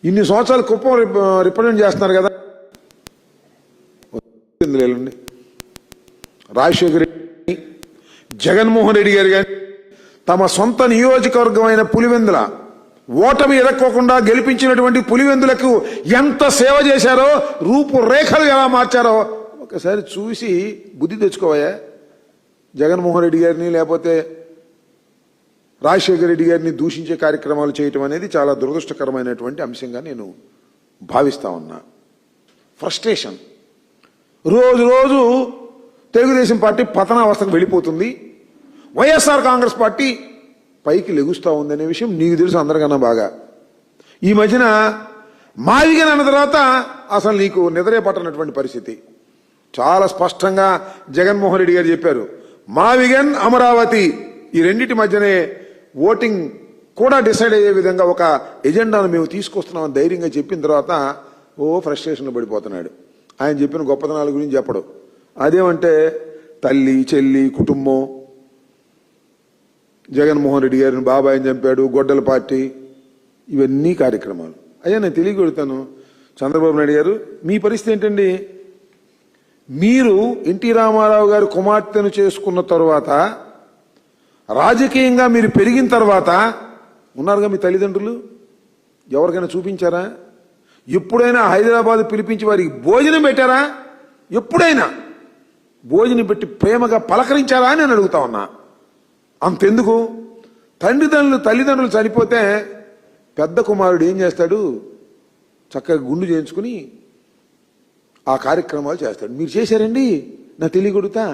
ఇన్ని సంవత్సరాలు కుప్పం రిప్రజెంట్ చేస్తున్నారు కదా. రాజశేఖర రెడ్డి, జగన్మోహన్ రెడ్డి గారు కానీ తమ సొంత నియోజకవర్గమైన పులివెందుల ఓటమి ఎదక్కోకుండా గెలిపించినటువంటి పులివెందులకు ఎంత సేవ చేశారో, రూపురేఖలు ఎలా మార్చారో ఒకసారి చూసి బుద్ధి తెచ్చుకోవా. జగన్మోహన్ రెడ్డి గారిని లేకపోతే రాజశేఖర రెడ్డి గారిని దూషించే కార్యక్రమాలు చేయటం అనేది చాలా దురదృష్టకరమైనటువంటి అంశంగా నేను భావిస్తా ఉన్నా. ఫ్రస్ట్రేషన్ రోజు రోజు తెలుగుదేశం పార్టీ పతనావస్థకు వెళ్ళిపోతుంది, వైఎస్ఆర్ కాంగ్రెస్ పార్టీ పైకి లెగుస్తూ ఉందనే విషయం నీకు తెలుసు అందరికన్నా బాగా. ఈ మధ్యన మావిగన్ అన్న తర్వాత అసలు నీకు నిద్రే పట్టనటువంటి పరిస్థితి. చాలా స్పష్టంగా జగన్మోహన్ రెడ్డి గారు చెప్పారు, మావిగన్ అమరావతి ఈ రెండింటి మధ్యనే ఓటింగ్ కూడా డిసైడ్ అయ్యే విధంగా ఒక ఎజెండాను మేము తీసుకొస్తున్నామని ధైర్యంగా చెప్పిన తర్వాత ఫ్రస్ట్రేషన్లో పడిపోతున్నాడు. ఆయన చెప్పిన గొప్పతనాల గురించి చెప్పడు. అదేమంటే తల్లి, చెల్లి, కుటుంబం, జగన్మోహన్ రెడ్డి గారిని బాబాయిని చంపాడు, గొడ్డల పార్టీ, ఇవన్నీ కార్యక్రమాలు. అయ్యా నేను తెలియగలుగుతాను, చంద్రబాబు నాయుడు గారు మీ పరిస్థితి ఏంటండి? మీరు ఎన్టీ రామారావు గారి కుమార్తెను చేసుకున్న తర్వాత, రాజకీయంగా మీరు పెరిగిన తర్వాత ఉన్నారుగా మీ తల్లిదండ్రులు, ఎవరికైనా చూపించారా? ఎప్పుడైనా హైదరాబాద్ పిలిపించి వారికి భోజనం పెట్టారా? ఎప్పుడైనా భోజనం పెట్టి ప్రేమగా పలకరించారా అని నేను అడుగుతా ఉన్నా. అంతెందుకు, తల్లిదండ్రులు చనిపోతే పెద్ద కుమారుడు ఏం చేస్తాడు? చక్కగా గుండు చేయించుకుని ఆ కార్యక్రమాలు చేస్తాడు. మీరు చేశారండి? నా తెలియగొడుతా.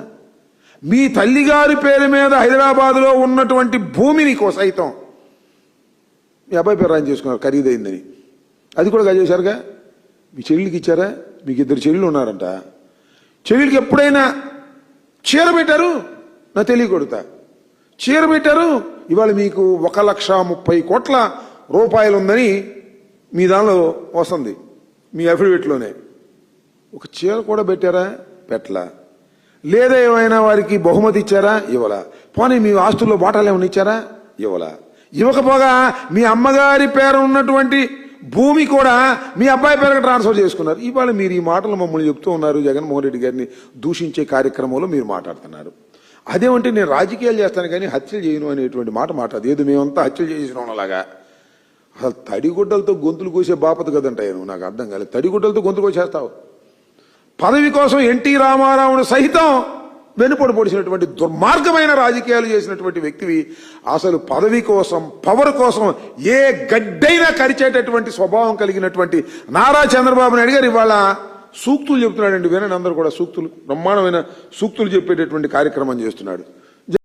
మీ తల్లిగారి పేరు మీద హైదరాబాద్లో ఉన్నటువంటి భూమిని సైతం మీ అబ్బాయి పేరు రాని చేసుకున్నారు, ఖరీదైందని. అది కూడా చేశారుగా. మీ చెల్లికి ఇచ్చారా? మీకు 2 చెల్లెళ్ళు ఉన్నారంట. చెల్లికి ఎప్పుడైనా చీర పెట్టారు? నా తెలియకొడుతా. చీర పెట్టారు. ఇవాళ మీకు 1,30,00,000 రూపాయలు ఉందని మీ దానిలో వస్తుంది, మీ అఫిడవిట్లోనే. ఒక చీర కూడా పెట్టారా? పెట్టలా. లేదా ఏమైనా వారికి బహుమతి ఇచ్చారా? ఇవ్వలా. పోనీ మీ ఆస్తుల్లో వాటాలు ఏమైనా ఇచ్చారా? ఇవ్వలా. ఇవ్వకపోగా మీ అమ్మగారి పేరు ఉన్నటువంటి భూమి కూడా మీ అబ్బాయి పేరుకి ట్రాన్స్ఫర్ చేసుకున్నారు. ఇవాళ మీరు ఈ మాటలు మమ్మల్ని చెప్తూ ఉన్నారు, జగన్మోహన్ రెడ్డి గారిని దూషించే కార్యక్రమంలో మీరు మాట్లాడుతున్నారు. అదేమంటే నేను రాజకీయాలు చేస్తాను కానీ హత్యలు చేయను అనేటువంటి మాట మాట్లాడదు. ఏదో మేమంతా హత్యలు చేసినలాగా. అసలు తడిగుడ్డలతో గొంతులు కోసే బాపత కదంటాయి. నువ్వు నాకు అర్థం కాలేదు. తడిగుడ్డలతో గొంతులు కోసేస్తావు. పదవి కోసం ఎన్టీ రామారావును సహితం వెనుపడి పొడిచినటువంటి దుర్మార్గమైన రాజకీయాలు చేసినటువంటి వ్యక్తివి. అసలు పదవి కోసం, పవర్ కోసం ఏ గడ్డైనా కరిచేటటువంటి స్వభావం కలిగినటువంటి నారా చంద్రబాబు నాయుడు గారు ఇవాళ సూక్తులు చెప్తున్నాడండి. వినండి అందరూ కూడా. సూక్తులు, బ్రహ్మాండమైన సూక్తులు చెప్పేటటువంటి కార్యక్రమం చేస్తున్నాడు.